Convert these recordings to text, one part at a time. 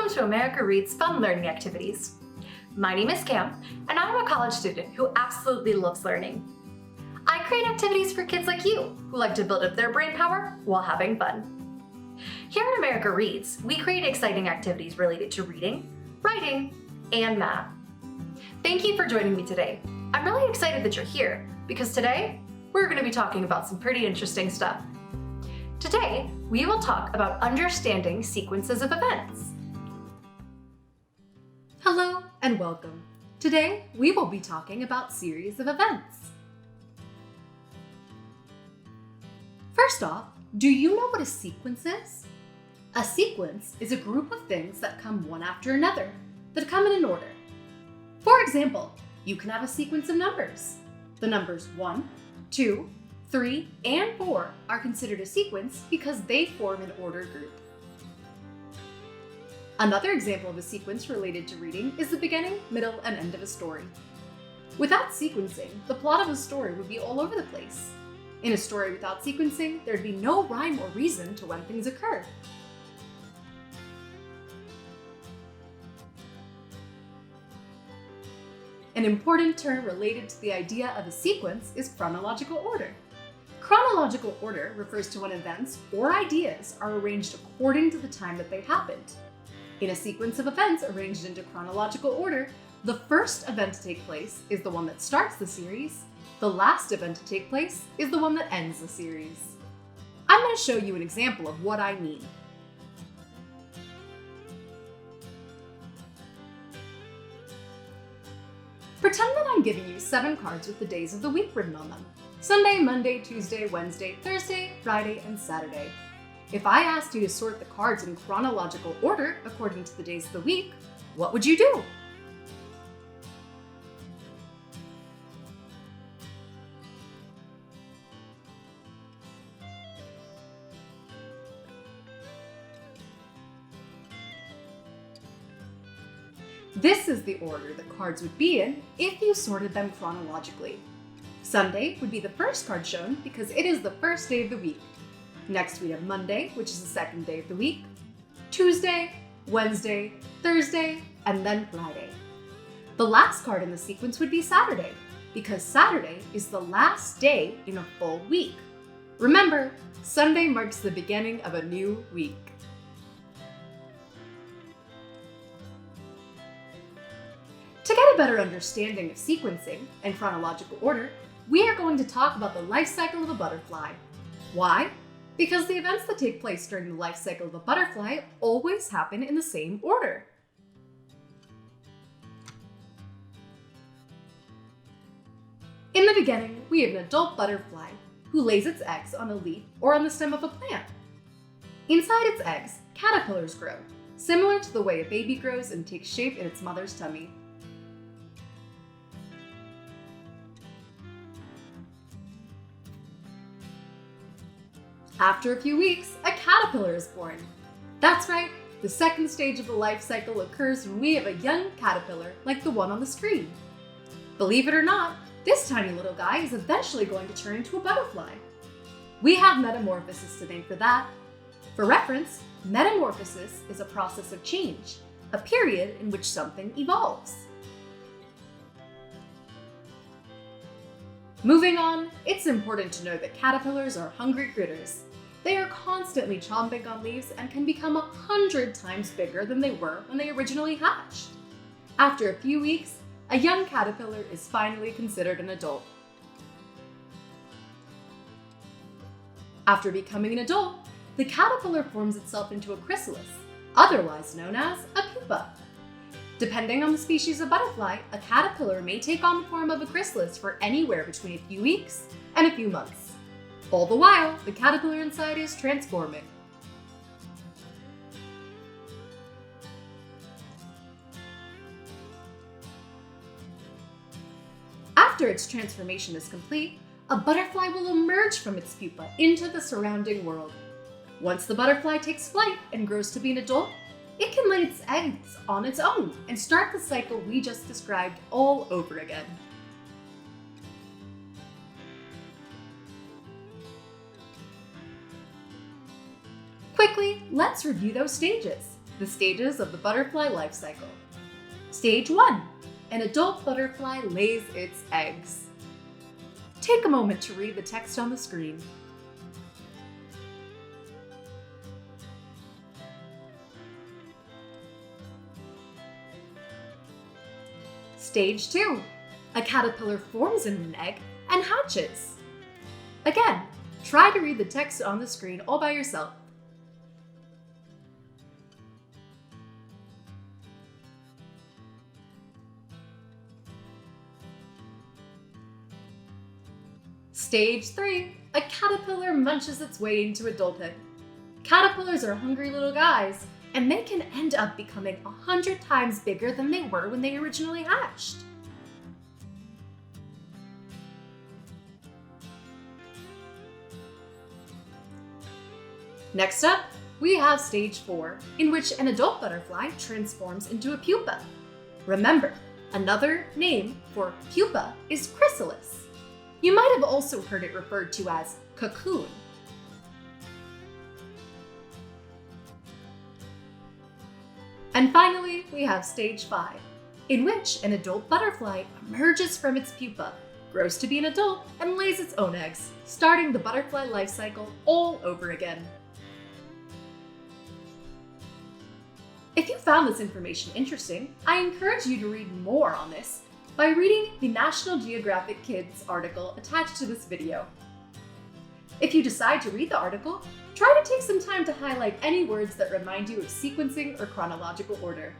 Welcome to America Reads Fun Learning Activities. My name is Cam, and I'm a college student who absolutely loves learning. I create activities for kids like you who like to build up their brain power while having fun. Here at America Reads, we create exciting activities related to reading, writing, and math. Thank you for joining me today. I'm really excited that you're here because today we're going to be talking about some pretty interesting stuff. Today, we will talk about understanding sequences of events. Hello and welcome. Today, we will be talking about series of events. First off, do you know what a sequence is? A sequence is a group of things that come one after another, that come in an order. For example, you can have a sequence of numbers. The numbers 1, 2, 3, and 4 are considered a sequence because they form an ordered group. Another example of a sequence related to reading is the beginning, middle, and end of a story. Without sequencing, the plot of a story would be all over the place. In a story without sequencing, there'd be no rhyme or reason to when things occur. An important term related to the idea of a sequence is chronological order. Chronological order refers to when events or ideas are arranged according to the time that they happened. In a sequence of events arranged into chronological order, the first event to take place is the one that starts the series. The last event to take place is the one that ends the series. I'm going to show you an example of what I mean. Pretend that I'm giving you 7 cards with the days of the week written on them. Sunday, Monday, Tuesday, Wednesday, Thursday, Friday, and Saturday. If I asked you to sort the cards in chronological order according to the days of the week, what would you do? This is the order the cards would be in if you sorted them chronologically. Sunday would be the first card shown because it is the first day of the week. Next we have Monday, which is the second day of the week, Tuesday, Wednesday, Thursday, and then Friday. The last card in the sequence would be Saturday, because Saturday is the last day in a full week. Remember, Sunday marks the beginning of a new week. To get a better understanding of sequencing and chronological order, we are going to talk about the life cycle of a butterfly. Why? Because the events that take place during the life cycle of a butterfly always happen in the same order. In the beginning, we have an adult butterfly who lays its eggs on a leaf or on the stem of a plant. Inside its eggs, caterpillars grow, similar to the way a baby grows and takes shape in its mother's tummy. After a few weeks, a caterpillar is born. That's right, the second stage of the life cycle occurs when we have a young caterpillar like the one on the screen. Believe it or not, this tiny little guy is eventually going to turn into a butterfly. We have metamorphosis to thank for that. For reference, metamorphosis is a process of change, a period in which something evolves. Moving on, it's important to know that caterpillars are hungry critters. They are constantly chomping on leaves and can become 100 times bigger than they were when they originally hatched. After a few weeks, a young caterpillar is finally considered an adult. After becoming an adult, the caterpillar forms itself into a chrysalis, otherwise known as a pupa. Depending on the species of butterfly, a caterpillar may take on the form of a chrysalis for anywhere between a few weeks and a few months. All the while, the caterpillar inside is transforming. After its transformation is complete, a butterfly will emerge from its pupa into the surrounding world. Once the butterfly takes flight and grows to be an adult, it can lay its eggs on its own and start the cycle we just described all over again. Quickly, let's review those stages. the stages of the butterfly life cycle. Stage 1. An adult butterfly lays its eggs. Take a moment to read the text on the screen. Stage 2. A caterpillar forms in an egg and hatches. Again, try to read the text on the screen all by yourself. Stage 3. A caterpillar munches its way into adulthood. Caterpillars are hungry little guys, and they can end up becoming 100 times bigger than they were when they originally hatched. Next up, we have stage 4, in which an adult butterfly transforms into a pupa. Remember, another name for pupa is chrysalis. You might have also heard it referred to as cocoon. And finally, we have stage 5, in which an adult butterfly emerges from its pupa, grows to be an adult, and lays its own eggs, starting the butterfly life cycle all over again. If you found this information interesting, I encourage you to read more on this by reading the National Geographic Kids article attached to this video. If you decide to read the article, try to take some time to highlight any words that remind you of sequencing or chronological order.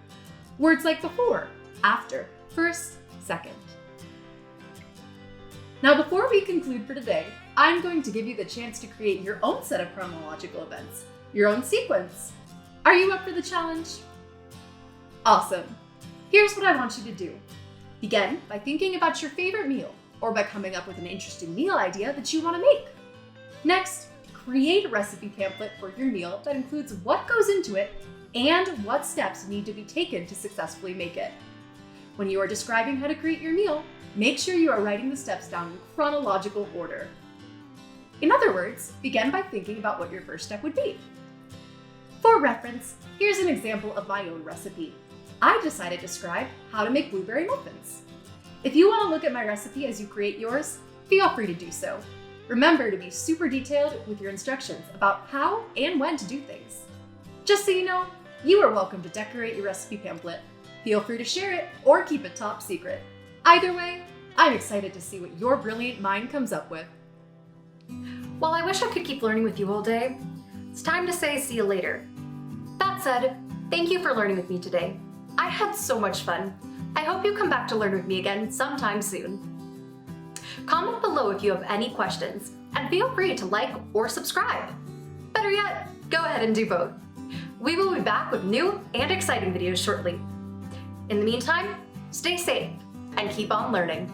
Words like before, after, first, second. Now before we conclude for today, I'm going to give you the chance to create your own set of chronological events, your own sequence. Are you up for the challenge? Awesome! Here's what I want you to do. Begin by thinking about your favorite meal, or by coming up with an interesting meal idea that you want to make. Next, create a recipe pamphlet for your meal that includes what goes into it and what steps need to be taken to successfully make it. When you are describing how to create your meal, make sure you are writing the steps down in chronological order. In other words, begin by thinking about what your first step would be. For reference, here's an example of my own recipe. I decided to describe how to make blueberry muffins. If you want to look at my recipe as you create yours, feel free to do so. Remember to be super detailed with your instructions about how and when to do things. Just so you know, you are welcome to decorate your recipe pamphlet. Feel free to share it or keep it top secret. Either way, I'm excited to see what your brilliant mind comes up with. While I wish I could keep learning with you all day, it's time to say see you later. That said, thank you for learning with me today. I had so much fun. I hope you come back to learn with me again sometime soon. Comment below if you have any questions, and feel free to like or subscribe. Better yet, go ahead and do both. We will be back with new and exciting videos shortly. In the meantime, stay safe and keep on learning.